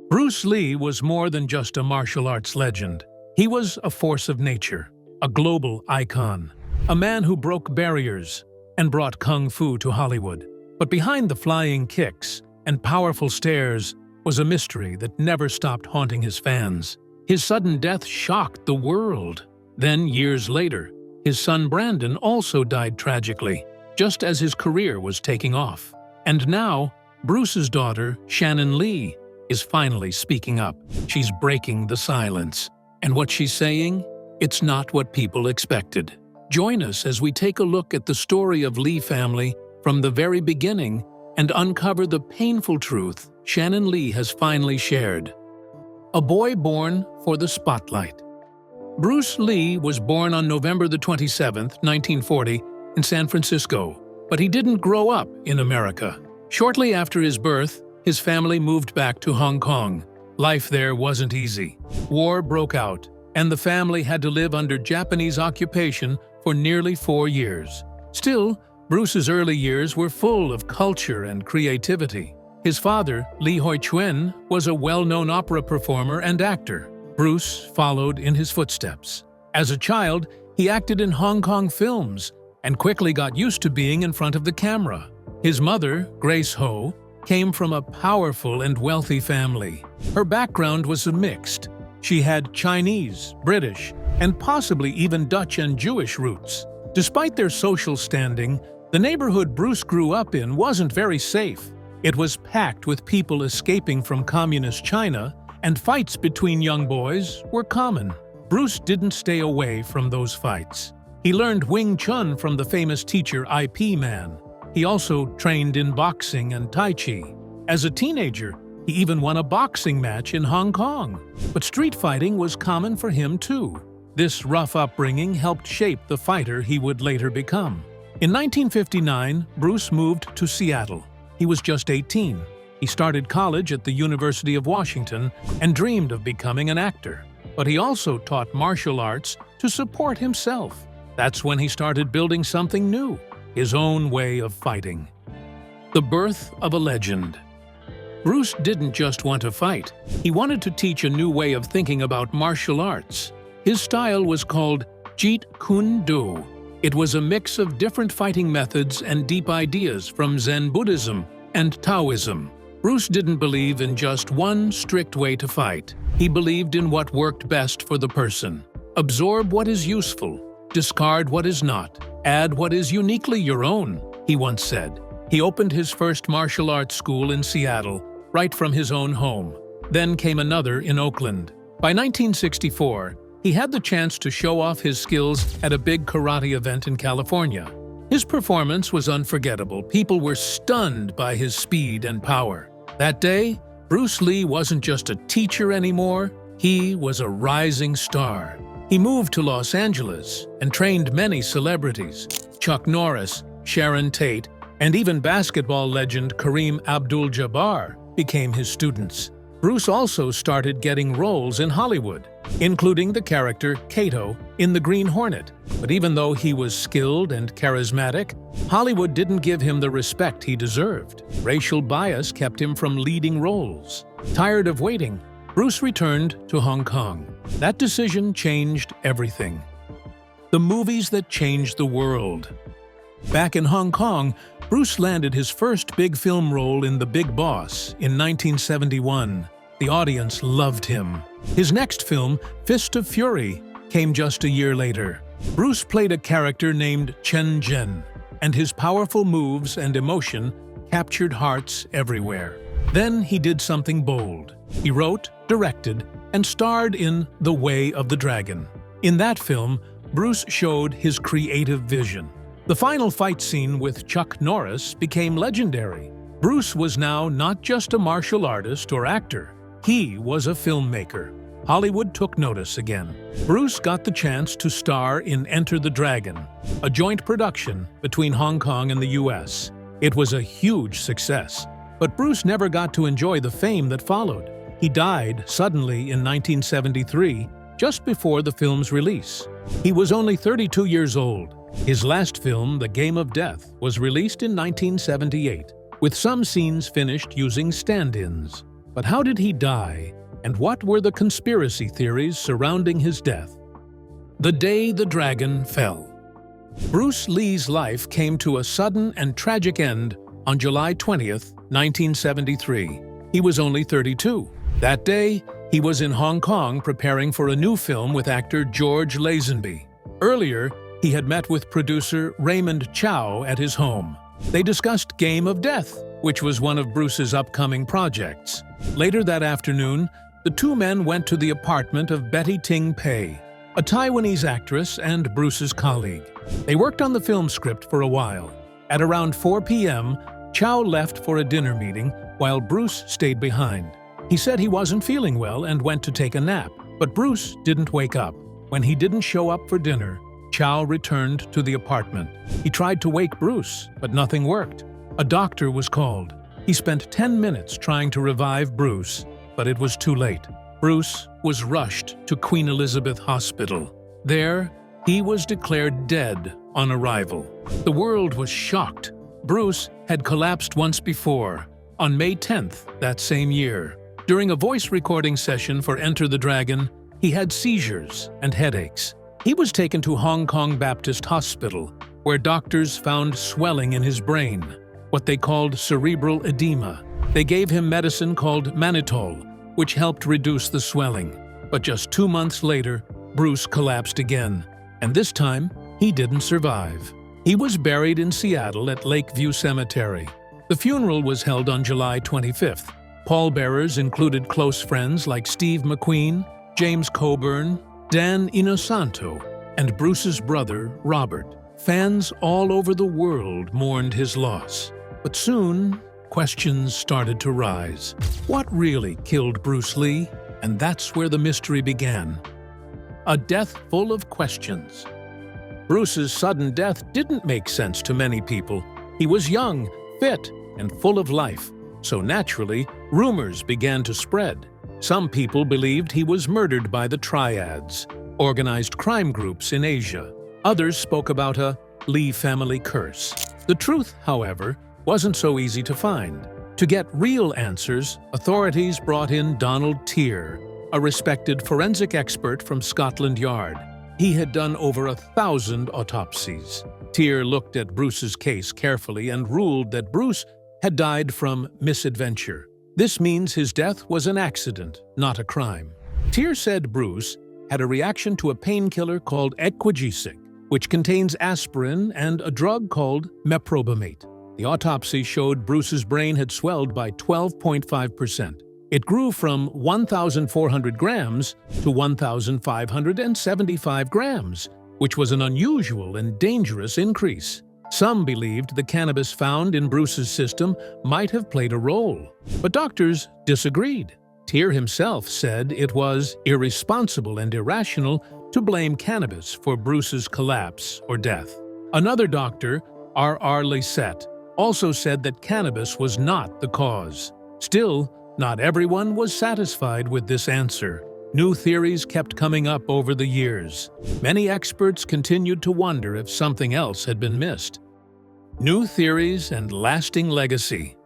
Bruce Lee was more than just a martial arts legend. He was a force of nature, a global icon, a man who broke barriers and brought kung fu to Hollywood. But behind the flying kicks and powerful stares was a mystery that never stopped haunting his fans. His sudden death shocked the world. Then, years later, his son Brandon also died tragically, just as his career was taking off. And now, Bruce's daughter, Shannon Lee, is finally speaking up. She's breaking the silence. And what she's saying? It's not what people expected. Join us as we take a look at the story of Lee family from the very beginning and uncover the painful truth Shannon Lee has finally shared. A boy born for the spotlight. Bruce Lee was born on November the 27th, 1940, in San Francisco, but he didn't grow up in America. Shortly after his birth, his family moved back to Hong Kong. Life there wasn't easy. War broke out, and the family had to live under Japanese occupation for nearly 4 years. Still, Bruce's early years were full of culture and creativity. His father, Lee Hoi Chuen, was a well-known opera performer and actor. Bruce followed in his footsteps. As a child, he acted in Hong Kong films and quickly got used to being in front of the camera. His mother, Grace Ho, came from a powerful and wealthy family. Her background was mixed. She had Chinese, British, and possibly even Dutch and Jewish roots. Despite their social standing, the neighborhood Bruce grew up in wasn't very safe. It was packed with people escaping from communist China, and fights between young boys were common. Bruce didn't stay away from those fights. He learned Wing Chun from the famous teacher IP Man. He also trained in boxing and Tai Chi. As a teenager, he even won a boxing match in Hong Kong. But street fighting was common for him too. This rough upbringing helped shape the fighter he would later become. In 1959, Bruce moved to Seattle. He was just 18. He started college at the University of Washington and dreamed of becoming an actor. But he also taught martial arts to support himself. That's when he started building something new, his own way of fighting. The birth of a legend. Bruce didn't just want to fight. He wanted to teach a new way of thinking about martial arts. His style was called Jeet Kune Do. It was a mix of different fighting methods and deep ideas from Zen Buddhism and Taoism. Bruce didn't believe in just one strict way to fight. He believed in what worked best for the person. Absorb what is useful, discard what is not, add what is uniquely your own, he once said. He opened his first martial arts school in Seattle, right from his own home. Then came another in Oakland. By 1964, he had the chance to show off his skills at a big karate event in California. His performance was unforgettable. People were stunned by his speed and power. That day, Bruce Lee wasn't just a teacher anymore, he was a rising star. He moved to Los Angeles and trained many celebrities. Chuck Norris, Sharon Tate, and even basketball legend Kareem Abdul-Jabbar became his students. Bruce also started getting roles in Hollywood, including the character Kato in The Green Hornet. But even though he was skilled and charismatic, Hollywood didn't give him the respect he deserved. Racial bias kept him from leading roles. Tired of waiting, Bruce returned to Hong Kong. That decision changed everything. The movies that changed the world. Back in Hong Kong, Bruce landed his first big film role in The Big Boss in 1971. The audience loved him. His next film, Fist of Fury, came just a year later. Bruce played a character named Chen Zhen, and his powerful moves and emotion captured hearts everywhere. Then he did something bold. He wrote, directed, and starred in The Way of the Dragon. In that film, Bruce showed his creative vision. The final fight scene with Chuck Norris became legendary. Bruce was now not just a martial artist or actor. He was a filmmaker. Hollywood took notice again. Bruce got the chance to star in Enter the Dragon, a joint production between Hong Kong and the US. It was a huge success, but Bruce never got to enjoy the fame that followed. He died suddenly in 1973, just before the film's release. He was only 32 years old. His last film, The Game of Death, was released in 1978, with some scenes finished using stand-ins. But how did he die, and what were the conspiracy theories surrounding his death? The day the dragon fell. Bruce Lee's life came to a sudden and tragic end on July 20th, 1973. He was only 32. That day, he was in Hong Kong preparing for a new film with actor George Lazenby. Earlier, he had met with producer Raymond Chow at his home. They discussed Game of Death, which was one of Bruce's upcoming projects. Later that afternoon, the two men went to the apartment of Betty Ting Pei, a Taiwanese actress and Bruce's colleague. They worked on the film script for a while. At around 4 p.m., Chow left for a dinner meeting while Bruce stayed behind. He said he wasn't feeling well and went to take a nap, but Bruce didn't wake up. When he didn't show up for dinner, Chow returned to the apartment. He tried to wake Bruce, but nothing worked. A doctor was called. He spent 10 minutes trying to revive Bruce, but it was too late. Bruce was rushed to Queen Elizabeth Hospital. There, he was declared dead on arrival. The world was shocked. Bruce had collapsed once before, on May 10th that same year. During a voice recording session for Enter the Dragon, he had seizures and headaches. He was taken to Hong Kong Baptist Hospital, where doctors found swelling in his brain, what they called cerebral edema. They gave him medicine called mannitol, which helped reduce the swelling. But just 2 months later, Bruce collapsed again, and this time, he didn't survive. He was buried in Seattle at Lakeview Cemetery. The funeral was held on July 25th. Pallbearers included close friends like Steve McQueen, James Coburn, Dan Inosanto, and Bruce's brother, Robert. Fans all over the world mourned his loss. But soon, questions started to rise. What really killed Bruce Lee? And that's where the mystery began. A death full of questions. Bruce's sudden death didn't make sense to many people. He was young, fit, and full of life. So naturally, rumors began to spread. Some people believed he was murdered by the Triads, organized crime groups in Asia. Others spoke about a Lee family curse. The truth, however, wasn't so easy to find. To get real answers, authorities brought in Donald Tier, a respected forensic expert from Scotland Yard. He had done over 1,000 autopsies. Tier looked at Bruce's case carefully and ruled that Bruce had died from misadventure. This means his death was an accident, not a crime. Tier said Bruce had a reaction to a painkiller called equagesic, which contains aspirin and a drug called meprobamate. The autopsy showed Bruce's brain had swelled by 12.5%. It grew from 1,400 grams to 1,575 grams, which was an unusual and dangerous increase. Some believed the cannabis found in Bruce's system might have played a role, but doctors disagreed. Tier himself said it was irresponsible and irrational to blame cannabis for Bruce's collapse or death. Another doctor, R.R. Lisette, also said that cannabis was not the cause. Still, not everyone was satisfied with this answer. New theories kept coming up over the years. Many experts continued to wonder if something else had been missed. New theories and lasting legacy.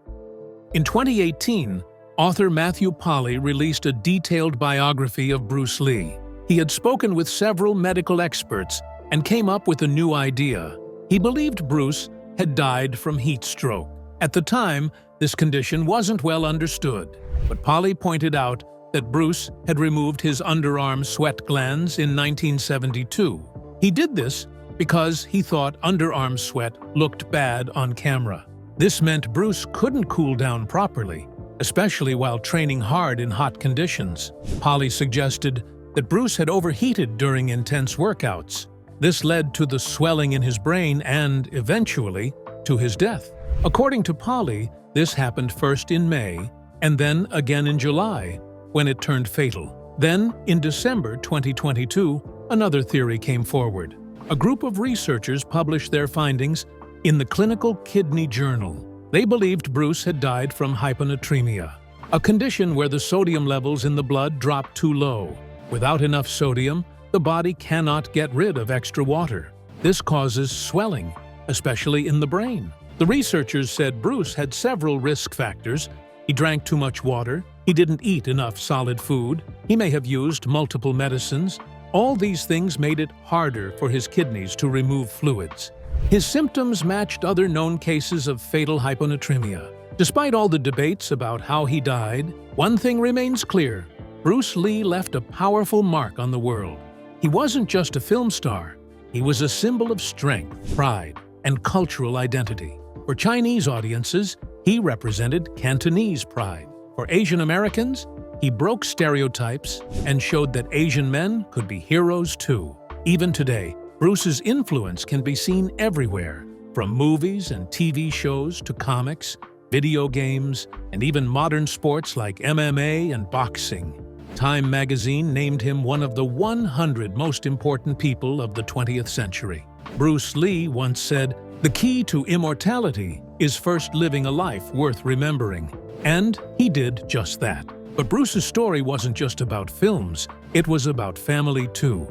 In 2018, author Matthew Polly released a detailed biography of Bruce Lee. He had spoken with several medical experts and came up with a new idea. He believed Bruce had died from heat stroke. At the time, this condition wasn't well understood, but Polly pointed out that Bruce had removed his underarm sweat glands in 1972. He did this because he thought underarm sweat looked bad on camera. This meant Bruce couldn't cool down properly, especially while training hard in hot conditions. Polly suggested that Bruce had overheated during intense workouts. This led to the swelling in his brain and, eventually, to his death. According to Polly, this happened first in May and then again in July, when it turned fatal. Then, in December 2022, another theory came forward. A group of researchers published their findings in the Clinical Kidney Journal. They believed Bruce had died from hyponatremia, a condition where the sodium levels in the blood drop too low. Without enough sodium, the body cannot get rid of extra water. This causes swelling, especially in the brain. The researchers said Bruce had several risk factors. He drank too much water, he He didn't eat enough solid food. He may have used multiple medicines. All these things made it harder for his kidneys to remove fluids. His symptoms matched other known cases of fatal hyponatremia. Despite all the debates about how he died, one thing remains clear: Bruce Lee left a powerful mark on the world. He wasn't just a film star. He was a symbol of strength, pride, and cultural identity. For Chinese audiences, he represented Cantonese pride. For Asian Americans, he broke stereotypes and showed that Asian men could be heroes too. Even today, Bruce's influence can be seen everywhere, from movies and TV shows to comics, video games, and even modern sports like MMA and boxing. Time magazine named him one of the 100 most important people of the 20th century. Bruce Lee once said, "The key to immortality is first living a life worth remembering." And he did just that. But Bruce's story wasn't just about films, it was about family too.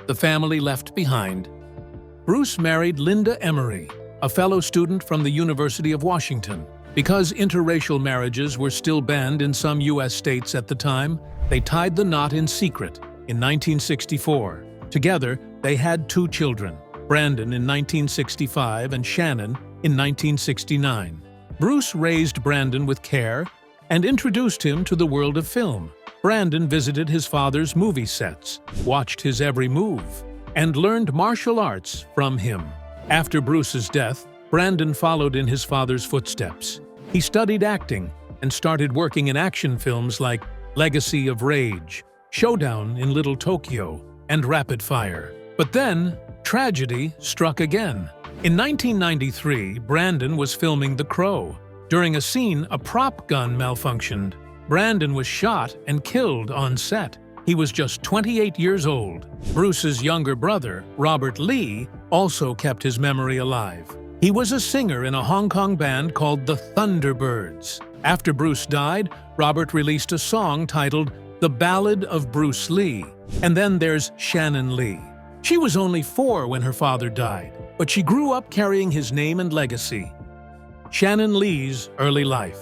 The family left behind. Bruce married Linda Emery, a fellow student from the University of Washington. Because interracial marriages were still banned in some U.S. states at the time, they tied the knot in secret in 1964. Together, they had 2 children, Brandon in 1965 and Shannon in 1969. Bruce raised Brandon with care and introduced him to the world of film. Brandon visited his father's movie sets, watched his every move, and learned martial arts from him. After Bruce's death, Brandon followed in his father's footsteps. He studied acting and started working in action films like Legacy of Rage, Showdown in Little Tokyo, and Rapid Fire. But then, tragedy struck again. In 1993, Brandon was filming The Crow. During a scene, a prop gun malfunctioned. Brandon was shot and killed on set. He was just 28 years old. Bruce's younger brother, Robert Lee, also kept his memory alive. He was a singer in a Hong Kong band called the Thunderbirds. After Bruce died, Robert released a song titled The Ballad of Bruce Lee. And then there's Shannon Lee. She was only 4 when her father died, but she grew up carrying his name and legacy. Shannon Lee's early life.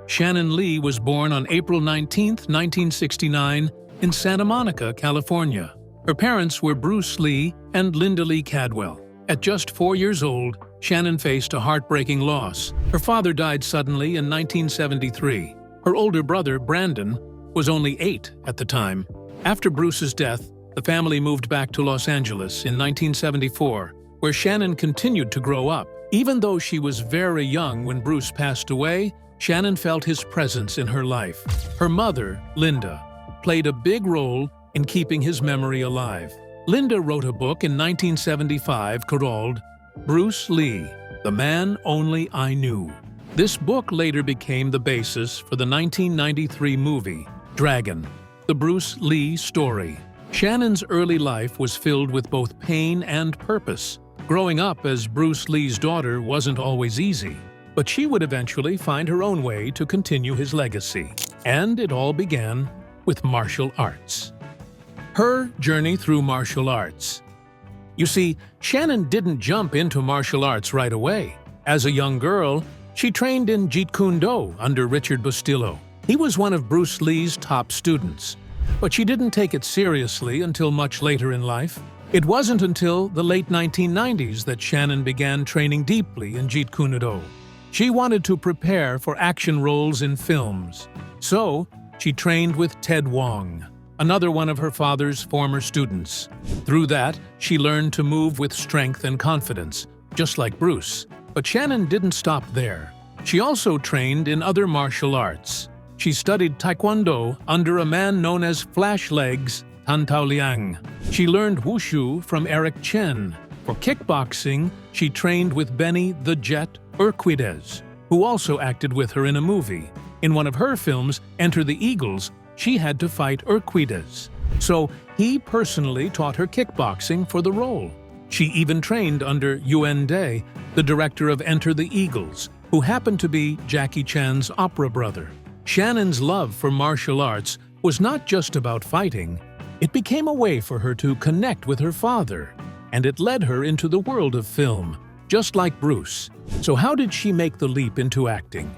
Shannon Lee was born on April 19, 1969, in Santa Monica, California. Her parents were Bruce Lee and Linda Lee Cadwell. At just 4 years old, Shannon faced a heartbreaking loss. Her father died suddenly in 1973. Her older brother, Brandon, was only 8 at the time. After Bruce's death, the family moved back to Los Angeles in 1974, where Shannon continued to grow up. Even though she was very young when Bruce passed away, Shannon felt his presence in her life. Her mother, Linda, played a big role in keeping his memory alive. Linda wrote a book in 1975 called Bruce Lee, The Man Only I Knew. This book later became the basis for the 1993 movie, Dragon, the Bruce Lee story. Shannon's early life was filled with both pain and purpose. Growing up as Bruce Lee's daughter wasn't always easy, but she would eventually find her own way to continue his legacy. And it all began with martial arts. Her journey through martial arts. You see, Shannon didn't jump into martial arts right away. As a young girl, she trained in Jeet Kune Do under Richard Bustillo. He was one of Bruce Lee's top students. But she didn't take it seriously until much later in life. It wasn't until the late 1990s that Shannon began training deeply in Jeet Kune Do. She wanted to prepare for action roles in films. So, she trained with Ted Wong, another one of her father's former students. Through that, she learned to move with strength and confidence, just like Bruce. But Shannon didn't stop there. She also trained in other martial arts. She studied Taekwondo under a man known as Flash Legs Tan Tao Liang. She learned Wushu from Eric Chen. For kickboxing, she trained with Benny the Jet Urquidez, who also acted with her in a movie. In one of her films, Enter the Eagles, she had to fight Urquidez. So he personally taught her kickboxing for the role. She even trained under Yuen Day, the director of Enter the Eagles, who happened to be Jackie Chan's opera brother. Shannon's love for martial arts was not just about fighting. It became a way for her to connect with her father, and it led her into the world of film, just like Bruce. So how did she make the leap into acting?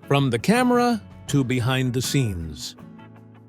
From the camera to behind the scenes.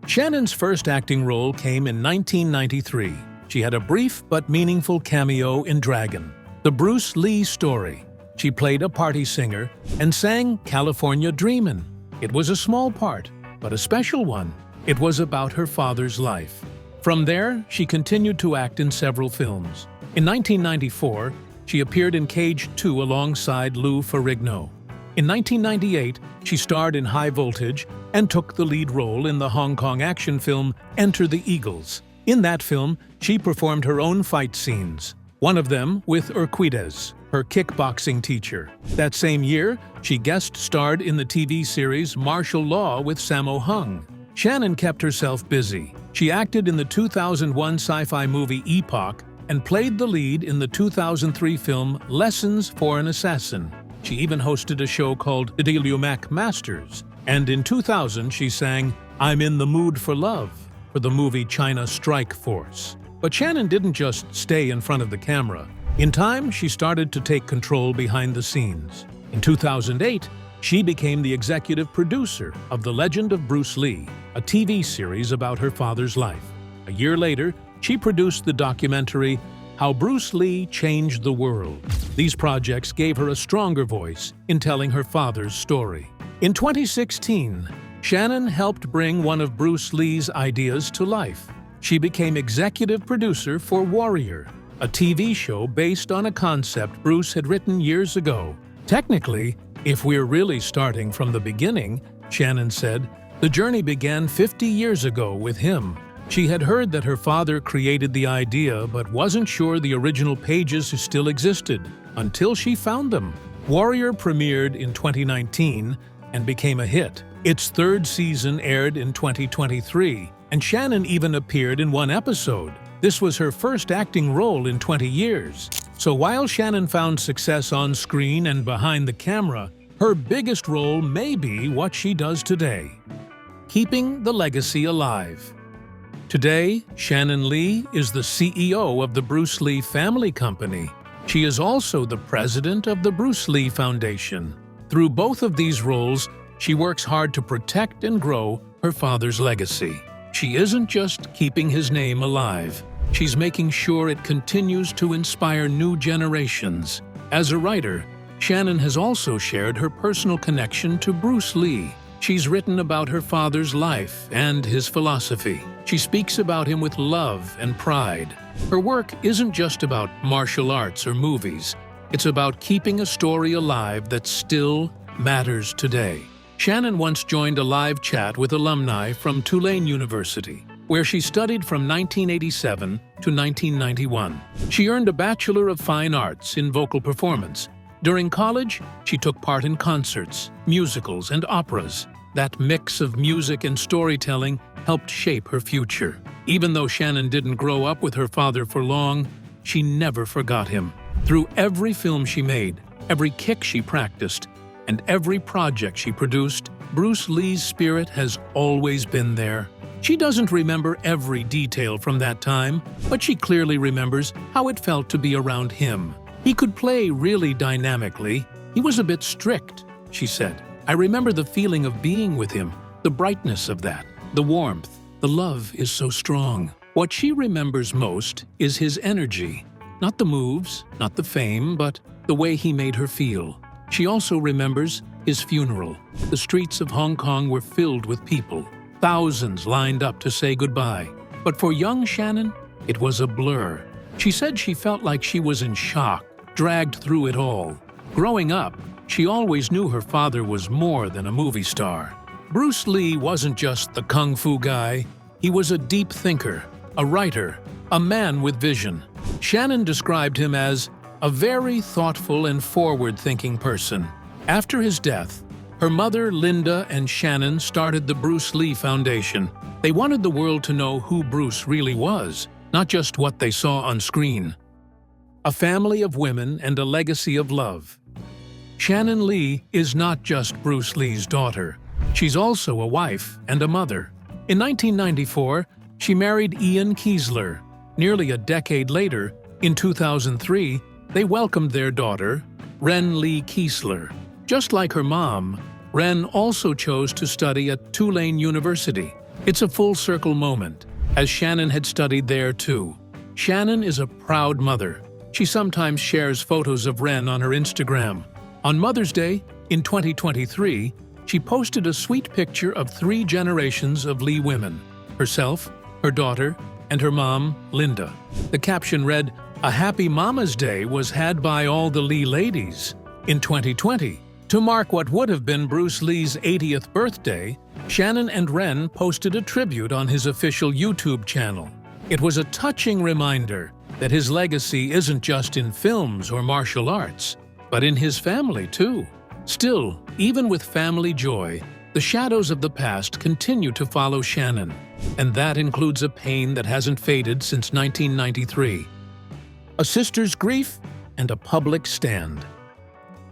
Shannon's first acting role came in 1993. She had a brief but meaningful cameo in Dragon, the Bruce Lee story. She played a party singer and sang California Dreamin'. It was a small part, but a special one. It was about her father's life. From there, she continued to act in several films. In 1994, she appeared in Cage 2 alongside Lou Ferrigno. In 1998, she starred in High Voltage and took the lead role in the Hong Kong action film Enter the Eagles. In that film, she performed her own fight scenes, one of them with Urquidez, her kickboxing teacher. That same year, she guest starred in the TV series Martial Law with Sammo Hung. Shannon kept herself busy. She acted in the 2001 sci-fi movie Epoch and played the lead in the 2003 film Lessons for an Assassin. She even hosted a show called Idiliumac Masters. And in 2000, she sang I'm in the Mood for Love for the movie China Strike Force. But Shannon didn't just stay in front of the camera. In time, she started to take control behind the scenes. In 2008, she became the executive producer of The Legend of Bruce Lee, a TV series about her father's life. A year later, she produced the documentary How Bruce Lee Changed the World. These projects gave her a stronger voice in telling her father's story. In 2016, Shannon helped bring one of Bruce Lee's ideas to life. She became executive producer for Warrior, a TV show based on a concept Bruce had written years ago. Technically, if we're really starting from the beginning, Shannon said, the journey began 50 years ago with him. She had heard that her father created the idea but wasn't sure the original pages still existed until she found them. Warrior premiered in 2019 and became a hit. Its third season aired in 2023, and Shannon even appeared in one episode. This was her first acting role in 20 years. So while Shannon found success on screen and behind the camera, her biggest role may be what she does today: keeping the legacy alive. Today, Shannon Lee is the CEO of the Bruce Lee Family Company. She is also the president of the Bruce Lee Foundation. Through both of these roles, she works hard to protect and grow her father's legacy. She isn't just keeping his name alive. She's making sure it continues to inspire new generations. As a writer, Shannon has also shared her personal connection to Bruce Lee. She's written about her father's life and his philosophy. She speaks about him with love and pride. Her work isn't just about martial arts or movies. It's about keeping a story alive that still matters today. Shannon once joined a live chat with alumni from Tulane University, where she studied from 1987 to 1991. She earned a Bachelor of Fine Arts in vocal performance. During college, she took part in concerts, musicals, and operas. That mix of music and storytelling helped shape her future. Even though Shannon didn't grow up with her father for long, she never forgot him. Through every film she made, every kick she practiced, and every project she produced, Bruce Lee's spirit has always been there. She doesn't remember every detail from that time, but she clearly remembers how it felt to be around him. He could play really dynamically. He was a bit strict, she said. I remember the feeling of being with him, the brightness of that, the warmth. The love is so strong. What she remembers most is his energy. Not the moves, not the fame, but the way he made her feel. She also remembers his funeral. The streets of Hong Kong were filled with people. Thousands lined up to say goodbye. But for young Shannon, it was a blur. She said she felt like she was in shock, dragged through it all. Growing up, she always knew her father was more than a movie star. Bruce Lee wasn't just the kung fu guy. He was a deep thinker, a writer, a man with vision. Shannon described him as a very thoughtful and forward-thinking person. After his death, her mother, Linda, and Shannon started the Bruce Lee Foundation. They wanted the world to know who Bruce really was, not just what they saw on screen. A family of women and a legacy of love. Shannon Lee is not just Bruce Lee's daughter. She's also a wife and a mother. In 1994, she married Ian Kiesler. Nearly a decade later, in 2003, they welcomed their daughter, Ren Lee Kiesler. Just like her mom, Ren also chose to study at Tulane University. It's a full-circle moment, as Shannon had studied there too. Shannon is a proud mother. She sometimes shares photos of Ren on her Instagram. On Mother's Day, in 2023, she posted a sweet picture of 3 generations of Lee women: herself, her daughter, and her mom, Linda. The caption read, "A happy Mama's Day was had by all the Lee ladies." In 2020, to mark what would have been Bruce Lee's 80th birthday, Shannon and Ren posted a tribute on his official YouTube channel. It was a touching reminder that his legacy isn't just in films or martial arts, but in his family too. Still, even with family joy, the shadows of the past continue to follow Shannon, and that includes a pain that hasn't faded since 1993. A sister's grief and a public stand.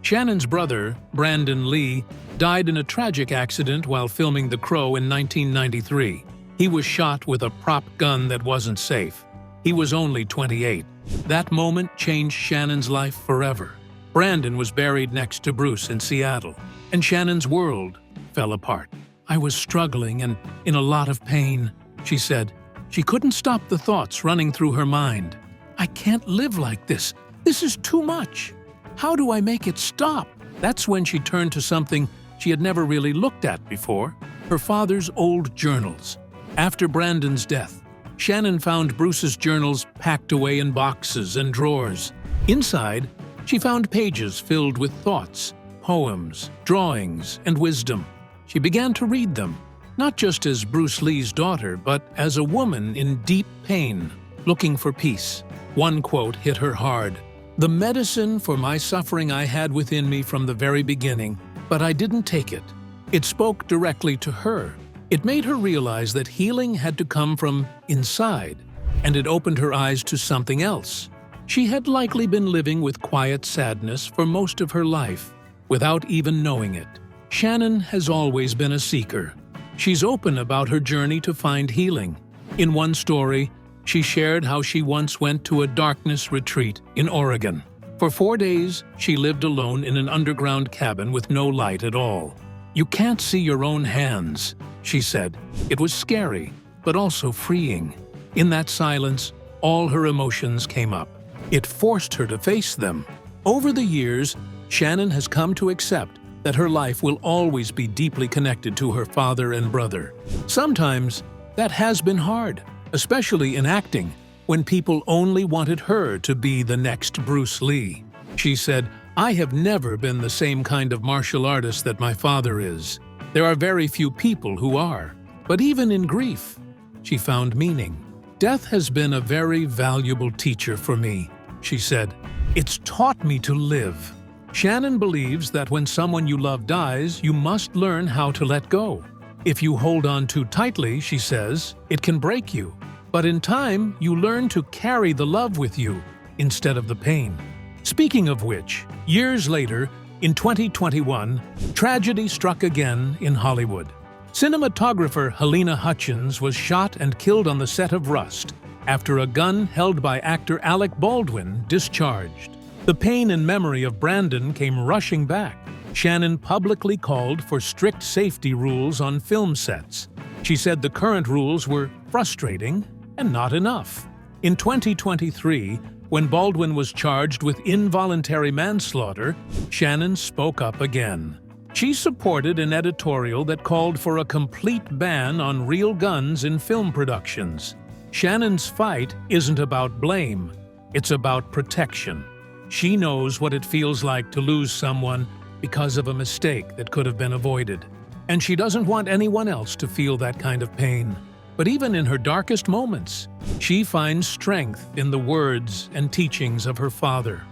Shannon's brother, Brandon Lee, died in a tragic accident while filming The Crow in 1993. He was shot with a prop gun that wasn't safe. He was only 28. That moment changed Shannon's life forever. Brandon was buried next to Bruce in Seattle, and Shannon's world fell apart. "I was struggling and in a lot of pain," she said. She couldn't stop the thoughts running through her mind. "I can't live like this. This is too much. How do I make it stop?" That's when she turned to something she had never really looked at before: her father's old journals. After Brandon's death, Shannon found Bruce's journals packed away in boxes and drawers. Inside, she found pages filled with thoughts, poems, drawings, and wisdom. She began to read them, not just as Bruce Lee's daughter, but as a woman in deep pain, looking for peace. One quote hit her hard: "The medicine for my suffering I had within me from the very beginning, but I didn't take it." It spoke directly to her. It made her realize that healing had to come from inside, and it opened her eyes to something else. She had likely been living with quiet sadness for most of her life, without even knowing it. Shannon has always been a seeker. She's open about her journey to find healing. In one story, she shared how she once went to a darkness retreat in Oregon. For 4 days, she lived alone in an underground cabin with no light at all. "You can't see your own hands," she said. It was scary, but also freeing. In that silence, all her emotions came up. It forced her to face them. Over the years, Shannon has come to accept that her life will always be deeply connected to her father and brother. Sometimes, that has been hard, especially in acting, when people only wanted her to be the next Bruce Lee. She said, "I have never been the same kind of martial artist that my father is. There are very few people who are. But even in grief, she found meaning. Death has been a very valuable teacher for me," she said. "It's taught me to live." Shannon believes that when someone you love dies, you must learn how to let go. If you hold on too tightly, she says, it can break you. But in time, you learn to carry the love with you instead of the pain. Speaking of which, years later, in 2021, tragedy struck again in Hollywood. Cinematographer Helena Hutchins was shot and killed on the set of Rust after a gun held by actor Alec Baldwin discharged. The pain and memory of Brandon came rushing back. Shannon publicly called for strict safety rules on film sets. She said the current rules were frustrating and not enough. In 2023, when Baldwin was charged with involuntary manslaughter, Shannon spoke up again. She supported an editorial that called for a complete ban on real guns in film productions. Shannon's fight isn't about blame, it's about protection. She knows what it feels like to lose someone because of a mistake that could have been avoided. And she doesn't want anyone else to feel that kind of pain. But even in her darkest moments, she finds strength in the words and teachings of her father.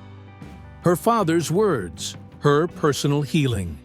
Her father's words, her personal healing.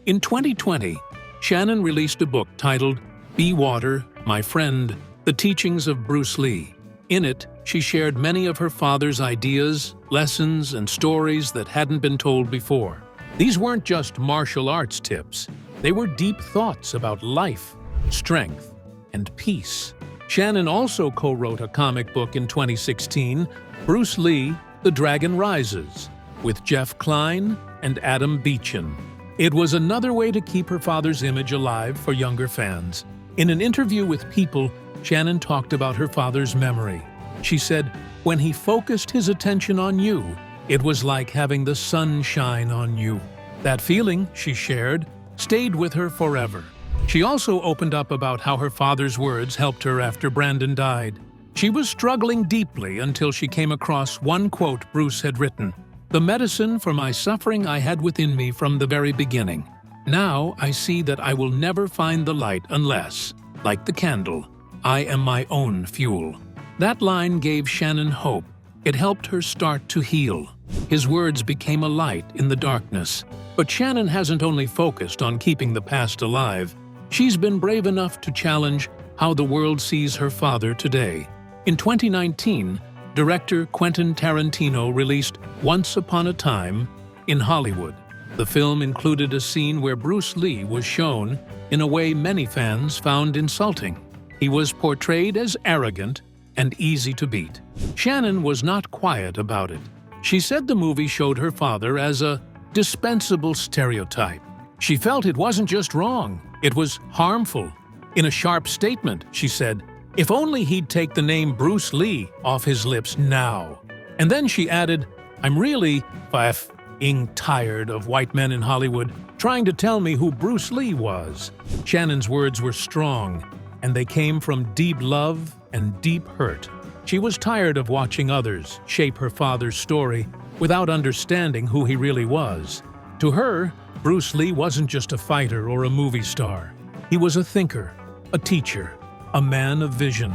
In 2020, Shannon released a book titled Be Water, My Friend, The Teachings of Bruce Lee. In it, she shared many of her father's ideas, lessons, and stories that hadn't been told before. These weren't just martial arts tips. They were deep thoughts about life, strength, and peace. Shannon also co-wrote a comic book in 2016, Bruce Lee, The Dragon Rises, with Jeff Kline and Adam Beechin. It was another way to keep her father's image alive for younger fans. In an interview with People, Shannon talked about her father's memory. She said, "When he focused his attention on you, it was like having the sun shine on you." That feeling, she shared, stayed with her forever. She also opened up about how her father's words helped her after Brandon died. She was struggling deeply until she came across one quote Bruce had written, "The medicine for my suffering I had within me from the very beginning. Now I see that I will never find the light unless, like the candle, I am my own fuel." That line gave Shannon hope. It helped her start to heal. His words became a light in the darkness. But Shannon hasn't only focused on keeping the past alive. She's been brave enough to challenge how the world sees her father today. In 2019, director Quentin Tarantino released Once Upon a Time in Hollywood. The film included a scene where Bruce Lee was shown in a way many fans found insulting. He was portrayed as arrogant and easy to beat. Shannon was not quiet about it. She said the movie showed her father as a dispensable stereotype. She felt it wasn't just wrong, it was harmful. In a sharp statement, she said, "If only he'd take the name Bruce Lee off his lips now." And then she added, "I'm really f***ing tired of white men in Hollywood trying to tell me who Bruce Lee was." Shannon's words were strong, and they came from deep love and deep hurt. She was tired of watching others shape her father's story without understanding who he really was. To her, Bruce Lee wasn't just a fighter or a movie star. He was a thinker, a teacher, a man of vision.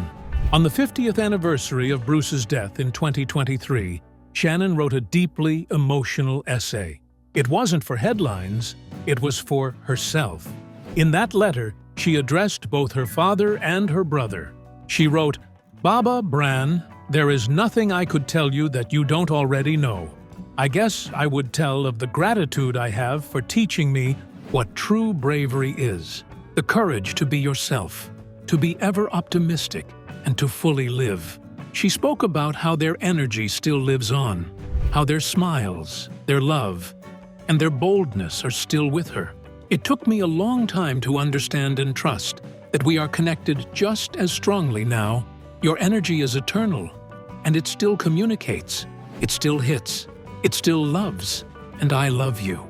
On the 50th anniversary of Bruce's death in 2023, Shannon wrote a deeply emotional essay. It wasn't for headlines, it was for herself. In that letter, she addressed both her father and her brother. She wrote, "Baba Bran, there is nothing I could tell you that you don't already know. I guess I would tell of the gratitude I have for teaching me what true bravery is. The courage to be yourself, to be ever optimistic, and to fully live." She spoke about how their energy still lives on, how their smiles, their love, and their boldness are still with her. "It took me a long time to understand and trust that we are connected just as strongly now. Your energy is eternal, and it still communicates, it still hits, it still loves, and I love you."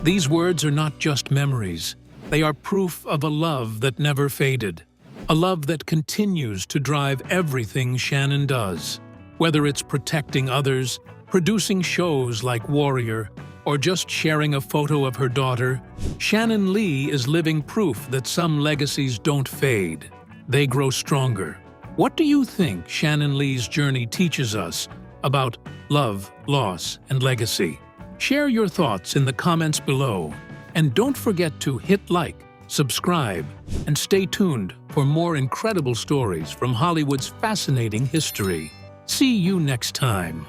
These words are not just memories. They are proof of a love that never faded, a love that continues to drive everything Shannon does. Whether it's protecting others, producing shows like Warrior, or just sharing a photo of her daughter, Shannon Lee is living proof that some legacies don't fade. They grow stronger. What do you think Shannon Lee's journey teaches us about love, loss, and legacy? Share your thoughts in the comments below. And don't forget to hit like, subscribe, and stay tuned for more incredible stories from Hollywood's fascinating history. See you next time.